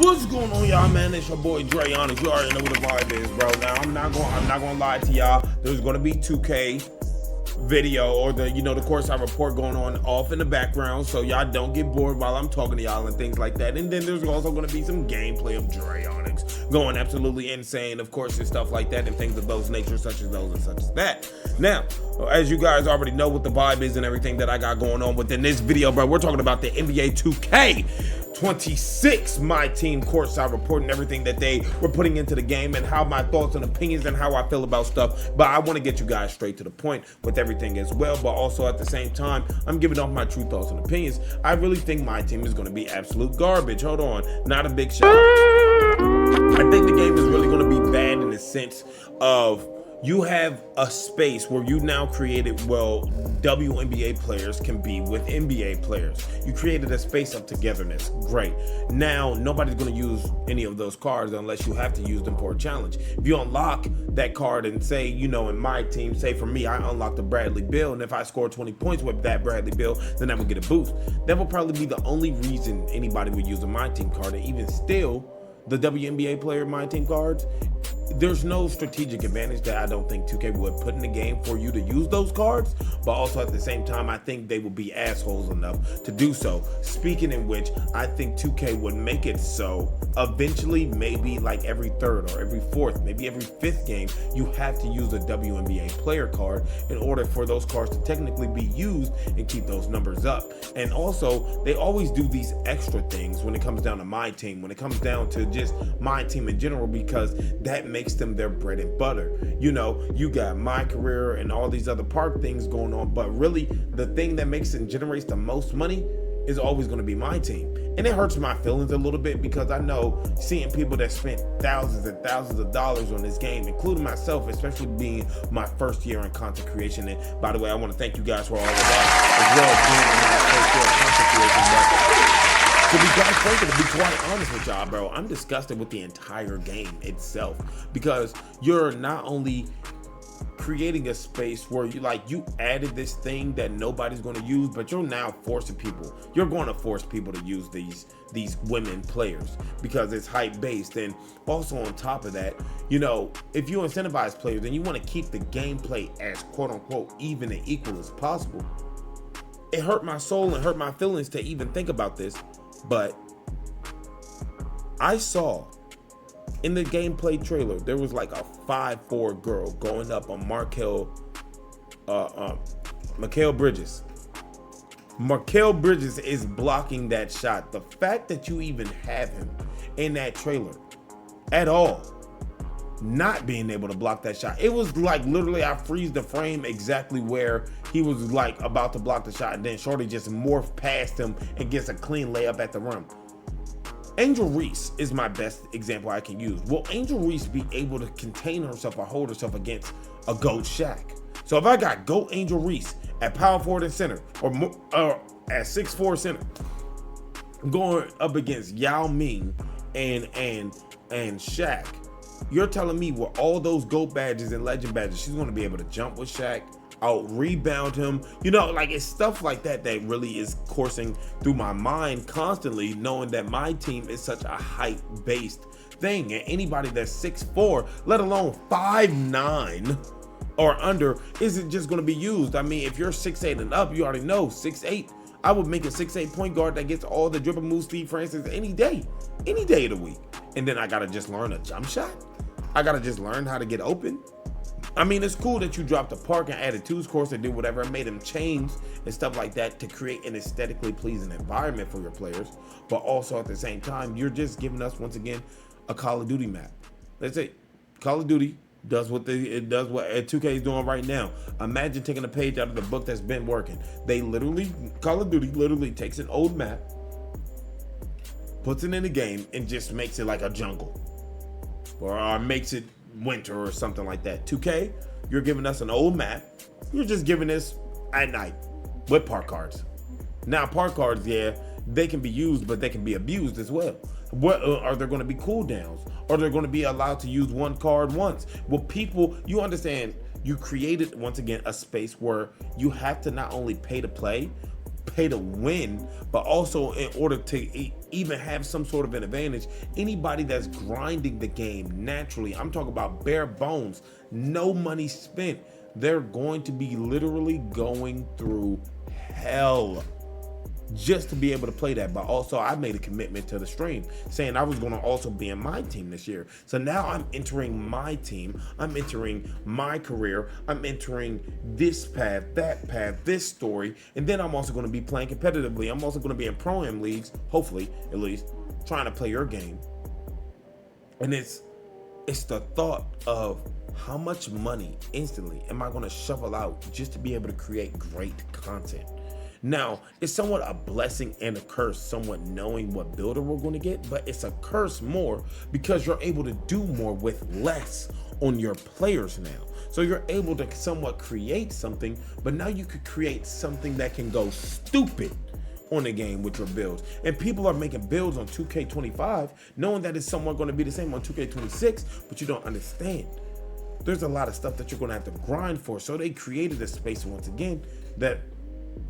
What's going on, y'all, man? It's your boy Dre Onyx. You already know what the vibe is, bro. Now I'm not gonna lie to y'all. There's gonna be 2K video or the courtside report going on off in the background, so y'all don't get bored while I'm talking to y'all and things like that. And then there's also going to be some gameplay of Dre Onyx going absolutely insane, of course, and stuff like that, and things of those nature, such as those and such as that. Now, as you guys already know what the vibe is and everything that I got going on within this video, bro, we're talking about the NBA 2K26 my team courtside report and everything that they were putting into the game and how my thoughts and opinions and how I feel about stuff. But I want to get you guys straight to the point with everything as well, but also at the same time I'm giving off my true thoughts and opinions. I really think my team is going to be absolute garbage. Hold on, not a big shot. I think the game is really going to be bad in the sense of you have a space where you now created, well, WNBA players can be with NBA players. You created a space of togetherness. Great. Now, nobody's going to use any of those cards unless you have to use them for a challenge. If you unlock that card and say, in my team, say for me, I unlocked the Bradley Beal, and if I score 20 points with that Bradley Beal, then I would get a boost. That would probably be the only reason anybody would use a my team card, and even still, the WNBA player my team cards, there's no strategic advantage that I don't think 2K would put in the game for you to use those cards, but also at the same time, I think they would be assholes enough to do so. Speaking in which, I think 2K would make it so eventually, maybe like every third or every fourth, maybe every fifth game, you have to use a WNBA player card in order for those cards to technically be used and keep those numbers up. And also, they always do these extra things when it comes down to my team, when it comes down to just my team in general, because that makes them their bread and butter. You got my career and all these other park things going on, but really the thing that makes and generates the most money is always going to be my team. And it hurts my feelings a little bit because I know seeing people that spent thousands and thousands of dollars on this game, including myself, especially being my first year in content creation. And by the way, I want to thank you guys for all of that as well, being my first year of content creation. But to be quite frank and to be quite honest with y'all, bro, I'm disgusted with the entire game itself, because you're not only creating a space where you added this thing that nobody's going to use, but you're now forcing people. You're going to force people to use these women players because it's hype based. And also on top of that, if you incentivize players and you want to keep the gameplay as quote unquote even and equal as possible, it hurt my soul and hurt my feelings to even think about this. But I saw in the gameplay trailer, there was like a 5'4" girl going up on Mikal Bridges. Mikal Bridges is blocking that shot. The fact that you even have him in that trailer at all, not being able to block that shot. It was like literally I freeze the frame exactly where he was like about to block the shot, and then Shorty just morphed past him and gets a clean layup at the rim. Angel Reese is my best example I can use. Will Angel Reese be able to contain herself or hold herself against a GOAT Shaq? So if I got GOAT Angel Reese at power forward and center, or at 6'4" center, going up against Yao Ming and Shaq, you're telling me with all those GOAT badges and legend badges, she's going to be able to jump with Shaq, out rebound him? It's stuff like that that really is coursing through my mind constantly, knowing that my team is such a height based thing, and anybody that's 6'4", let alone 5'9" or under, isn't just going to be used. I mean, if you're 6'8" and up, you already know 6'8". I would make a 6'8" point guard that gets all the dribble moves Steve Francis any day of the week. And then I gotta just learn a jump shot. I gotta just learn how to get open. I mean, it's cool that you dropped the park and added twos course and did whatever, and made them chains and stuff like that to create an aesthetically pleasing environment for your players. But also at the same time, you're just giving us, once again, a Call of Duty map. Let's say Call of Duty does what 2K is doing right now. Imagine taking a page out of the book that's been working. Call of Duty literally takes an old map, puts it in the game, and just makes it like a jungle, or makes it winter or something like that. 2K, you're giving us an old map. You're just giving us at night with park cards. Now, park cards, yeah, they can be used, but they can be abused as well. What are there going to be cooldowns? Are they going to be allowed to use one card once? Well, people, you understand, you created, once again, a space where you have to not only pay to play, pay to win, but also in order to even have some sort of an advantage. Anybody that's grinding the game naturally, I'm talking about bare bones, no money spent, they're going to be literally going through hell just to be able to play that. But also, I made a commitment to the stream saying I was going to also be in my team this year. So now I'm entering my team, I'm entering my career, I'm entering this path, that path, this story, and then I'm also going to be playing competitively. I'm also going to be in Pro-Am leagues, hopefully at least, trying to play your game. And it's the thought of how much money instantly am I going to shovel out just to be able to create great content. Now, it's somewhat a blessing and a curse, somewhat knowing what builder we're going to get, but it's a curse more because you're able to do more with less on your players now. So you're able to somewhat create something, but now you could create something that can go stupid on the game with your builds. And people are making builds on 2K25 knowing that it's somewhat going to be the same on 2K26, but you don't understand. There's a lot of stuff that you're going to have to grind for. So they created a space once again that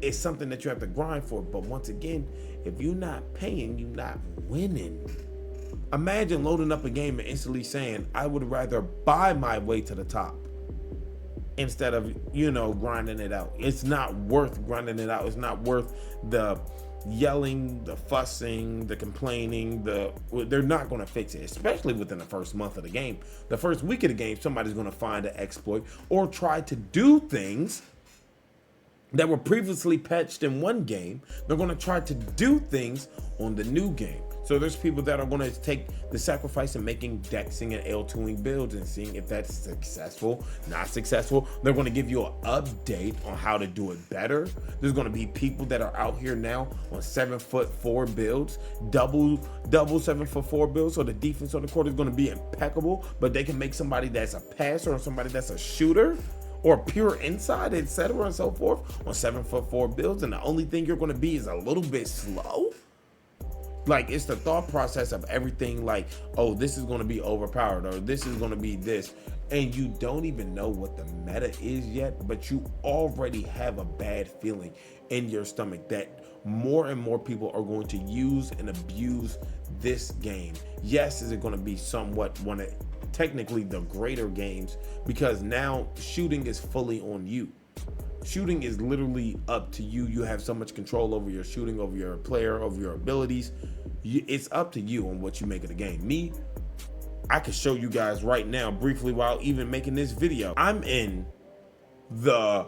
it's something that you have to grind for. But once again, if you're not paying, you're not winning. Imagine loading up a game and instantly saying, I would rather buy my way to the top instead of, grinding it out. It's not worth grinding it out. It's not worth the yelling, the fussing, the complaining. They're not going to fix it, especially within the first month of the game. The first week of the game, somebody's going to find an exploit or try to do things that were previously patched in one game. They're going to try to do things on the new game. So there's people that are going to take the sacrifice of making dexing and L2ing builds and seeing if that's successful, not successful. They're going to give you an update on how to do it better. There's going to be people that are out here now on 7'4" builds, double 7'4" builds. So the defense on the court is going to be impeccable, but they can make somebody that's a passer or somebody that's a shooter or pure inside, etc. and so forth on 7'4" builds. And the only thing you're going to be is a little bit slow. Like, it's the thought process of everything like, oh, this is going to be overpowered or this is going to be this. And you don't even know what the meta is yet, but you already have a bad feeling in your stomach that more and more people are going to use and abuse this game. Yes, is it going to be somewhat one of technically the greater games because now shooting is fully on you. Shooting is literally up to you. You have so much control over your shooting, over your player, over your abilities. It's up to you on what you make of the game. Me, I can show you guys right now briefly while even making this video. I'm in the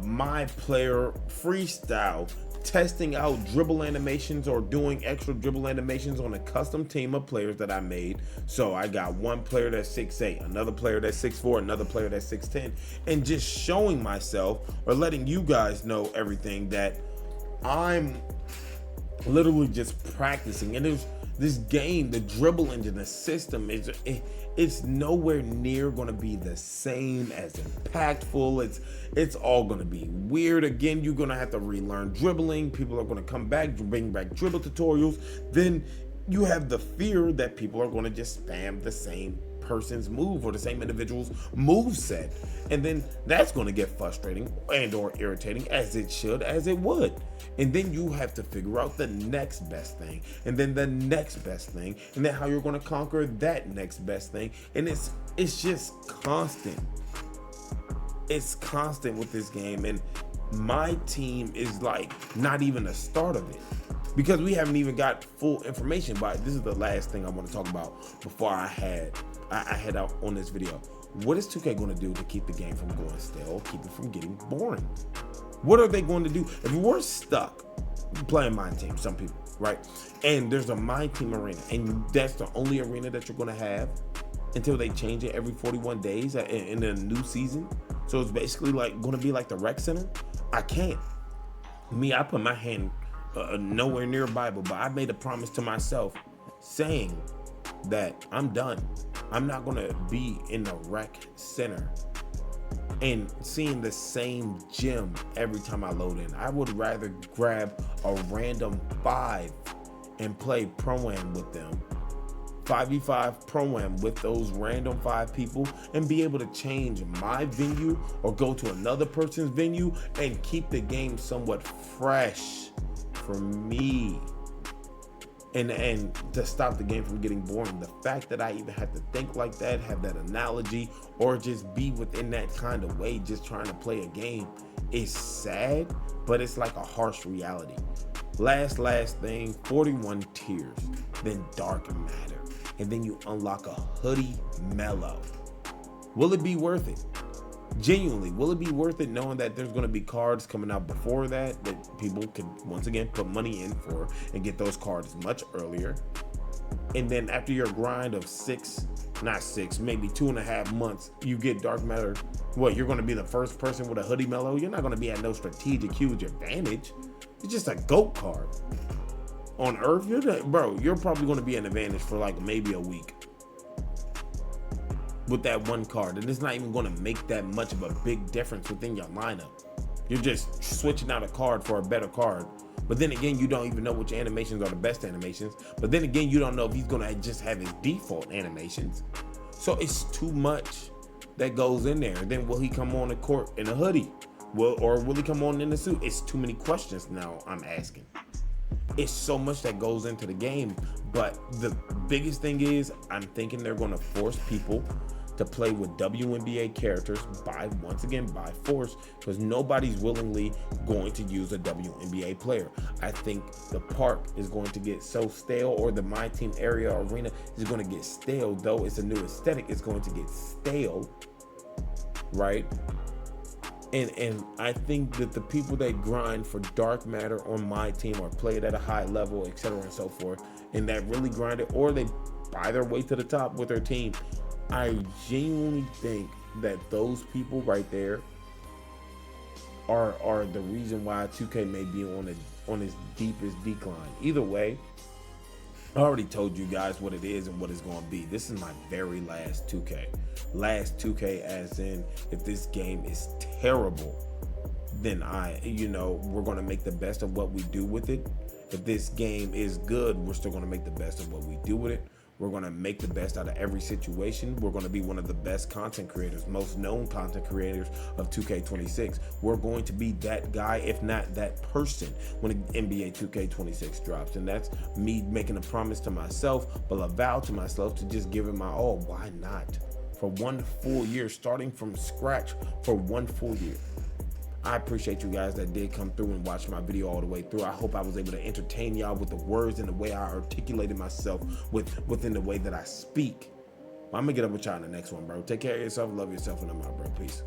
my player freestyle, testing out dribble animations or doing extra dribble animations on a custom team of players that I made. So I got one player that's 6'8", another player that's 6'4", another player that's 6'10", and just showing myself or letting you guys know everything that I'm literally just practicing. And there's this game, the dribble engine, the system, it's nowhere near going to be the same as impactful. It's all going to be weird. Again, you're going to have to relearn dribbling. People are going to come back, bring back dribble tutorials. Then you have the fear that people are going to just spam the same person's move or the same individual's move set. And then that's going to get frustrating and or irritating, as it should, as it would. And then you have to figure out the next best thing, and then the next best thing, and then how you're going to conquer that next best thing. And it's just constant. It's constant with this game. And my team is like not even a start of it, because we haven't even got full information. But this is the last thing I want to talk about before I head out on this video. What is 2K going to do to keep the game from going stale, keep it from getting boring? What are they going to do? If we're stuck playing my team, some people, right? And there's a my team arena, and that's the only arena that you're going to have until they change it every 41 days in the new season. So it's basically like going to be like the rec center. I can't. I put my hand nowhere near Bible, but I made a promise to myself saying that I'm done. I'm not going to be in the rec center and seeing the same gym every time I load in. I would rather grab a random 5 and play Pro-Am with them. 5v5 Pro-Am with those random 5 people and be able to change my venue or go to another person's venue and keep the game somewhat fresh for me. and to stop the game from getting boring. The fact that I even have to think like that, have that analogy, or just be within that kind of way, just trying to play a game, is sad, but it's like a harsh reality. Last thing, 41 tiers, then dark matter, and then you unlock a hoodie mellow. Will it be worth it? Genuinely, will it be worth it, knowing that there's going to be cards coming out before that people can once again put money in for and get those cards much earlier? And then after your grind of maybe 2.5 months, you get dark matter. What, you're going to be the first person with a hoodie mellow? You're not going to be at no strategic huge advantage. It's just a GOAT card. On Earth, you're probably going to be an advantage for like maybe a week with that one card, and it's not even going to make that much of a big difference within your lineup. You're just switching out a card for a better card. But then again, you don't even know which animations are the best animations. But then again, you don't know if he's going to just have his default animations. So it's too much that goes in there. And then will he come on the court in a hoodie? Or will he come on in a suit? It's too many questions now I'm asking. It's so much that goes into the game. But the biggest thing is, I'm thinking they're going to force people to play with WNBA characters by force, because nobody's willingly going to use a WNBA player. I think the park is going to get so stale, or the My Team area arena is going to get stale. Though it's a new aesthetic, it's going to get stale, right? And I think that the people that grind for dark matter on My Team, or play it at a high level, etc. and so forth, and that really grind it, or they buy their way to the top with their team, I genuinely think that those people right there are the reason why 2K may be on its deepest decline. Either way, I already told you guys what it is and what it's going to be. This is my very last 2K. Last 2K as in, if this game is terrible, then we're going to make the best of what we do with it. If this game is good, we're still going to make the best of what we do with it. We're going to make the best out of every situation. We're going to be one of the best content creators, most known content creators of 2K26. We're going to be that guy, if not that person, when NBA 2K26 drops. And that's me making a promise to myself, but a vow to myself to just give it my all. Why not? For 1 full year, starting from scratch for 1 full year. I appreciate you guys that did come through and watch my video all the way through. I hope I was able to entertain y'all with the words and the way I articulated myself within the way that I speak. I'm gonna get up with y'all in the next one, bro. Take care of yourself, love yourself, and I'm out, bro. Peace.